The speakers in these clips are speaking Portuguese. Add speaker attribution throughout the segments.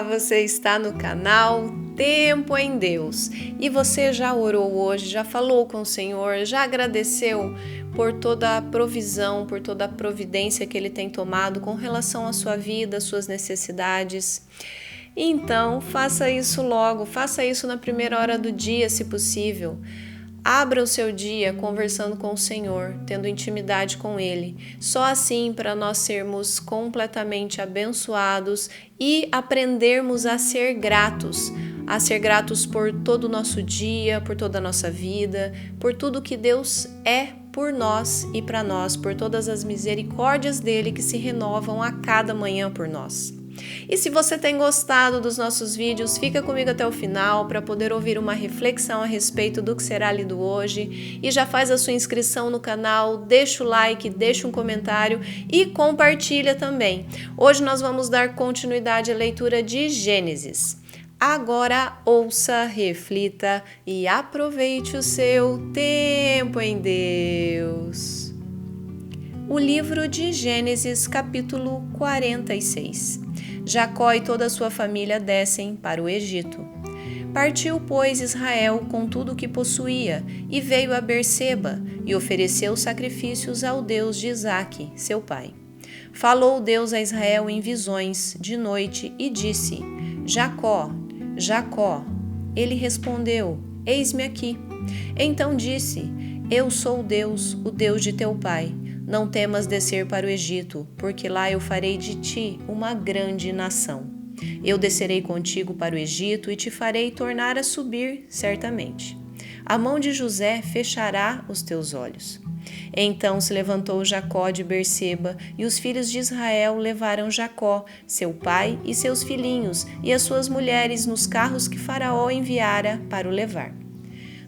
Speaker 1: você está no canal Tempo em Deus. E você já orou hoje, já falou com o Senhor, já agradeceu por toda a provisão, por toda a providência que Ele tem tomado com relação à sua vida, às suas necessidades? Então, faça isso logo, faça isso na primeira hora do dia, se possível. Abra o seu dia conversando com o Senhor, tendo intimidade com Ele. Só assim para nós sermos completamente abençoados e aprendermos a ser gratos por todo o nosso dia, por toda a nossa vida, por tudo que Deus é por nós e para nós, por todas as misericórdias dele que se renovam a cada manhã por nós. E se você tem gostado dos nossos vídeos, fica comigo até o final para poder ouvir uma reflexão a respeito do que será lido hoje e já faz a sua inscrição no canal, deixa o like, deixa um comentário e compartilha também. Hoje nós vamos dar continuidade à leitura de Gênesis. Agora ouça, reflita e aproveite o seu tempo em Deus. O livro de Gênesis, capítulo 46. Jacó e toda a sua família descem para o Egito. Partiu, pois, Israel com tudo o que possuía e veio a Berseba e ofereceu sacrifícios ao Deus de Isaque, seu pai. Falou Deus a Israel em visões de noite e disse: Jacó, Jacó. Ele respondeu: Eis-me aqui. Então disse: Eu sou Deus, o Deus de teu pai. Não temas descer para o Egito, porque lá eu farei de ti uma grande nação. Eu descerei contigo para o Egito e te farei tornar a subir, certamente. A mão de José fechará os teus olhos. Então se levantou Jacó de Berseba, e os filhos de Israel levaram Jacó, seu pai, e seus filhinhos, e as suas mulheres nos carros que Faraó enviara para o levar.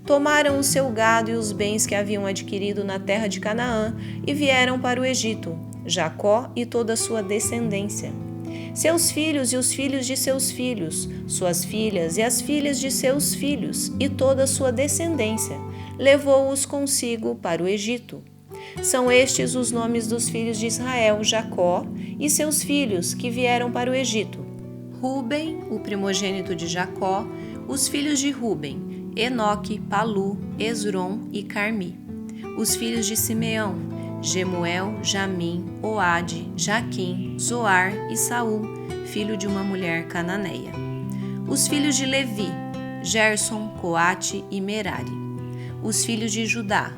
Speaker 1: Tomaram o seu gado e os bens que haviam adquirido na terra de Canaã e vieram para o Egito, Jacó e toda a sua descendência. Seus filhos e os filhos de seus filhos, suas filhas e as filhas de seus filhos e toda a sua descendência, levou-os consigo para o Egito. São estes os nomes dos filhos de Israel, Jacó e seus filhos que vieram para o Egito. Ruben, o primogênito de Jacó, os filhos de Ruben, Enoque, Palu, Esrom e Carmi. Os filhos de Simeão, Gemuel, Jamim, Oade, Jaquim, Zoar e Saul, filho de uma mulher cananeia. Os filhos de Levi, Gerson, Coate e Merari. Os filhos de Judá,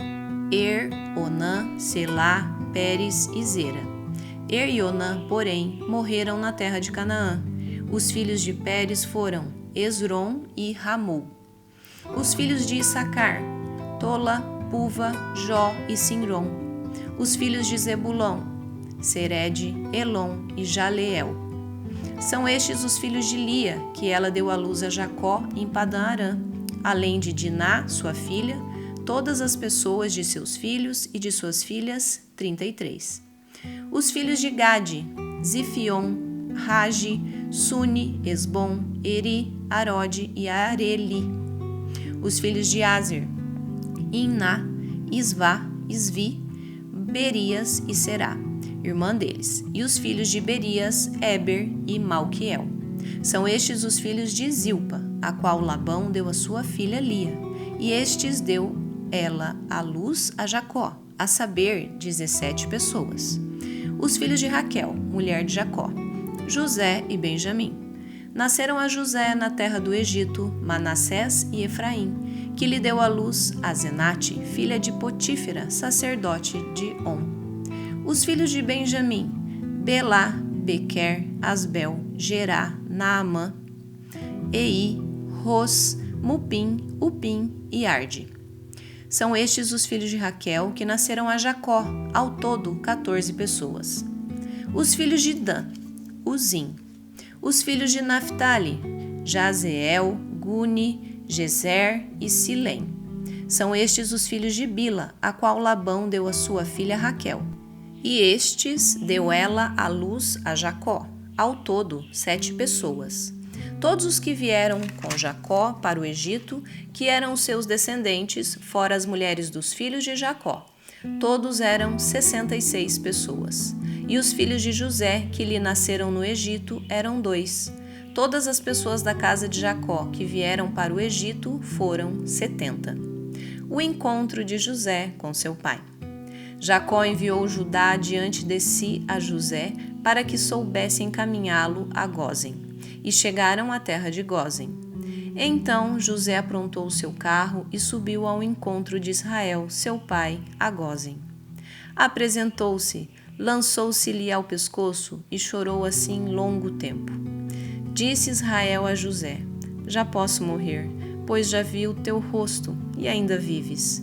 Speaker 1: Onã, Selá, Pérez e Zera. E Onã, porém, morreram na terra de Canaã. Os filhos de Pérez foram Esrom e Ramul. Os filhos de Issacar, Tola, Puva, Jó e Sinrom. Os filhos de Zebulon, Sered, Elon e Jaleel. São estes os filhos de Lia, que ela deu à luz a Jacó em Padã-Arã, além de Diná, sua filha, todas as pessoas de seus filhos e de suas filhas, 33. Os filhos de Gade, Zifion, Ragi, Suni, Esbom, Eri, Arode e Areli. Os filhos de Azer, Iná, Isvá, Isvi, Berias e Será, irmã deles. E os filhos de Berias, Eber e Malquiel. São estes os filhos de Zilpa, a qual Labão deu a sua filha Lia. E estes deu ela à luz a Jacó, a saber, 17 pessoas. Os filhos de Raquel, mulher de Jacó, José e Benjamim. Nasceram a José na terra do Egito, Manassés e Efraim, que lhe deu à luz a Zenate, filha de Potífera, sacerdote de On. Os filhos de Benjamim, Belá, Bequer, Asbel, Gerá, Naamã, Ei, Ros, Mupim, Upim e Arde. São estes os filhos de Raquel que nasceram a Jacó, ao todo 14 pessoas. Os filhos de Dan, Uzim. Os filhos de Naphtali, Jazeel, Guni, Jezer e Silém. São estes os filhos de Bila, a qual Labão deu a sua filha Raquel. E estes deu ela à luz a Jacó, ao todo 7 pessoas. Todos os que vieram com Jacó para o Egito, que eram os seus descendentes, fora as mulheres dos filhos de Jacó. Todos eram 66 pessoas. E os filhos de José, que lhe nasceram no Egito, eram 2. Todas as pessoas da casa de Jacó que vieram para o Egito foram 70. O encontro de José com seu pai. Jacó enviou Judá diante de si a José para que soubesse encaminhá-lo a Gósen, e chegaram à terra de Gósen. Então José aprontou seu carro e subiu ao encontro de Israel, seu pai, a Gósen. Apresentou-se, lançou-se-lhe ao pescoço e chorou assim longo tempo. Disse Israel a José: Já posso morrer, pois já vi o teu rosto e ainda vives.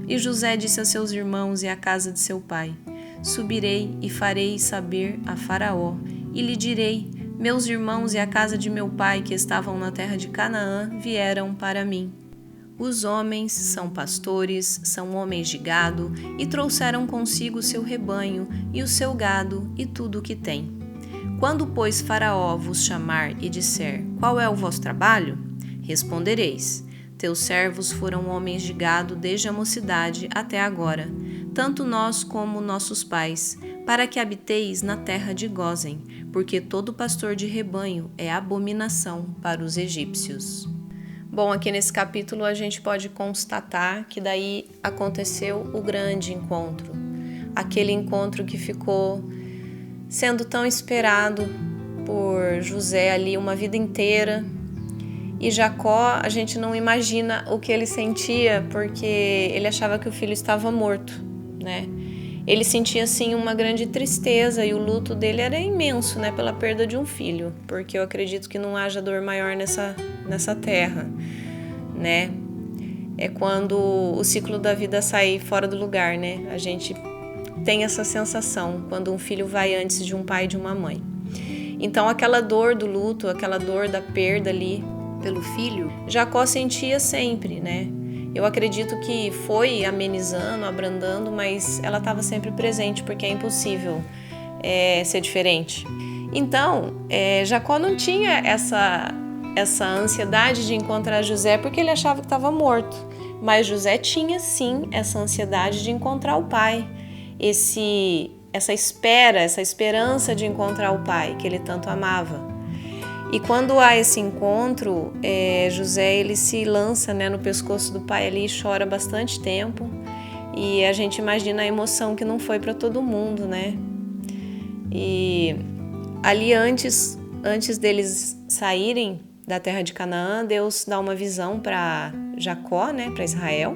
Speaker 1: E José disse a seus irmãos e à casa de seu pai: Subirei e farei saber a Faraó, e lhe direi: Meus irmãos e a casa de meu pai que estavam na terra de Canaã vieram para mim. Os homens são pastores, são homens de gado, e trouxeram consigo o seu rebanho, e o seu gado, e tudo o que tem. Quando, pois, Faraó vos chamar e disser: Qual é o vosso trabalho? Respondereis: Teus servos foram homens de gado desde a mocidade até agora, tanto nós como nossos pais, para que habiteis na terra de Gósen, porque todo pastor de rebanho é abominação para os egípcios. Bom, aqui nesse capítulo a gente pode constatar que daí aconteceu o grande encontro, aquele encontro que ficou sendo tão esperado por José ali uma vida inteira. E Jacó, a gente não imagina o que ele sentia, porque ele achava que o filho estava morto, né? Ele sentia, assim, uma grande tristeza e o luto dele era imenso, né? Pela perda de um filho, porque eu acredito que não haja dor maior nessa terra, né? É quando o ciclo da vida sai fora do lugar, né? A gente tem essa sensação quando um filho vai antes de um pai e de uma mãe. Então, aquela dor do luto, aquela dor da perda ali pelo filho, Jacó sentia sempre, né? Eu acredito que foi amenizando, abrandando, mas ela estava sempre presente, porque é impossível ser diferente. Então, Jacó não tinha essa ansiedade de encontrar José, porque ele achava que estava morto. Mas José tinha, sim, essa ansiedade de encontrar o pai. Essa esperança de encontrar o pai, que ele tanto amava. E quando há esse encontro, José ele se lança, né, no pescoço do pai ali e chora bastante tempo. E a gente imagina a emoção que não foi para todo mundo, né? E ali antes deles saírem da terra de Canaã, Deus dá uma visão para Jacó, né, para Israel,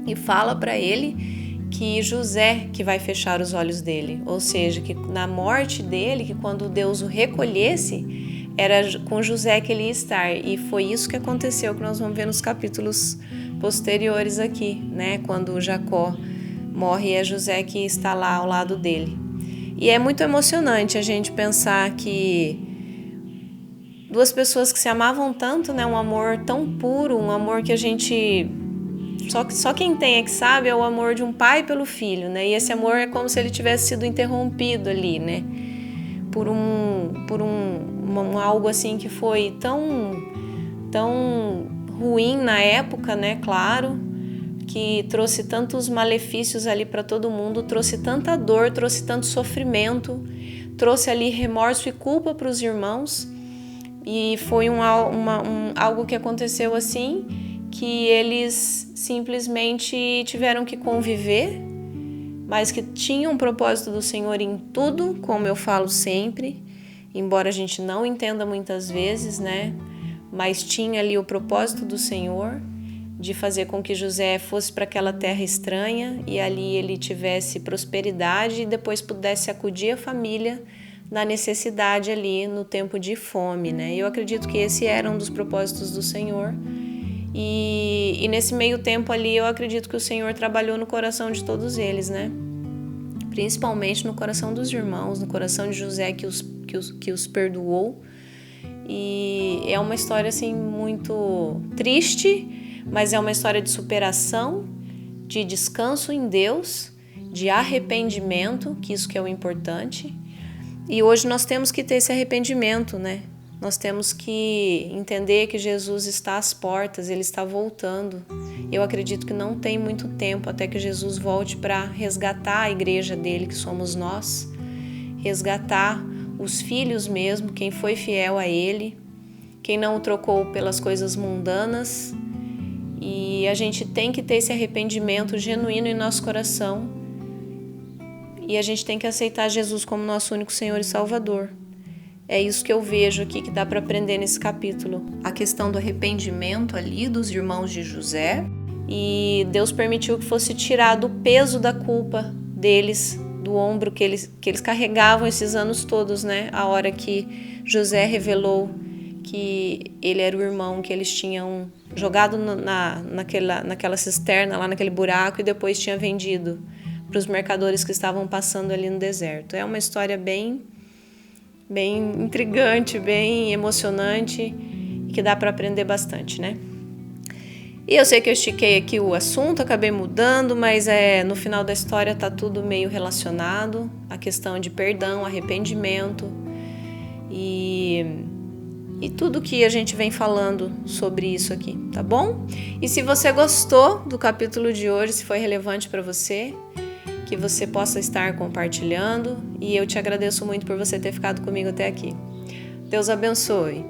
Speaker 1: e fala para ele que José que vai fechar os olhos dele, ou seja, que na morte dele, que quando Deus o recolhesse, era com José que ele ia estar, e foi isso que aconteceu, que nós vamos ver nos capítulos posteriores aqui, né? Quando Jacó morre, é José que está lá ao lado dele. E é muito emocionante a gente pensar que duas pessoas que se amavam tanto, né? Um amor tão puro, um amor que a gente... Só quem tem é que sabe, é o amor de um pai pelo filho, né? E esse amor é como se ele tivesse sido interrompido ali, né? Por algo assim que foi tão ruim na época, né? Claro, que trouxe tantos malefícios ali para todo mundo, trouxe tanta dor, trouxe tanto sofrimento, trouxe ali remorso e culpa para os irmãos. E foi algo que aconteceu assim, que eles simplesmente tiveram que conviver, mas que tinham um propósito do Senhor em tudo, como eu falo sempre, embora a gente não entenda muitas vezes, né? Mas tinha ali o propósito do Senhor de fazer com que José fosse para aquela terra estranha e ali ele tivesse prosperidade e depois pudesse acudir a família na necessidade ali no tempo de fome, né? Eu acredito que esse era um dos propósitos do Senhor. E nesse meio tempo ali eu acredito que o Senhor trabalhou no coração de todos eles, né? Principalmente no coração dos irmãos, no coração de José que os perdoou. E é uma história assim muito triste, mas é uma história de superação, de descanso em Deus, de arrependimento, que isso que é o importante. E hoje nós temos que ter esse arrependimento, né? Nós temos que entender que Jesus está às portas, Ele está voltando. Eu acredito que não tem muito tempo até que Jesus volte para resgatar a igreja dele, que somos nós, resgatar os filhos mesmo, quem foi fiel a Ele, quem não o trocou pelas coisas mundanas. E a gente tem que ter esse arrependimento genuíno em nosso coração. E a gente tem que aceitar Jesus como nosso único Senhor e Salvador. É isso que eu vejo aqui que dá para aprender nesse capítulo. A questão do arrependimento ali dos irmãos de José. E Deus permitiu que fosse tirado o peso da culpa deles, do ombro que eles carregavam esses anos todos, né? A hora que José revelou que ele era o irmão que eles tinham jogado naquela cisterna, lá naquele buraco, e depois tinha vendido para os mercadores que estavam passando ali no deserto. É uma história bem intrigante, bem emocionante e que dá para aprender bastante, né? E eu sei que eu estiquei aqui o assunto, acabei mudando, mas no final da história tá tudo meio relacionado, a questão de perdão, arrependimento e tudo que a gente vem falando sobre isso aqui, tá bom? E se você gostou do capítulo de hoje, se foi relevante para você, que você possa estar compartilhando, e eu te agradeço muito por você ter ficado comigo até aqui. Deus abençoe.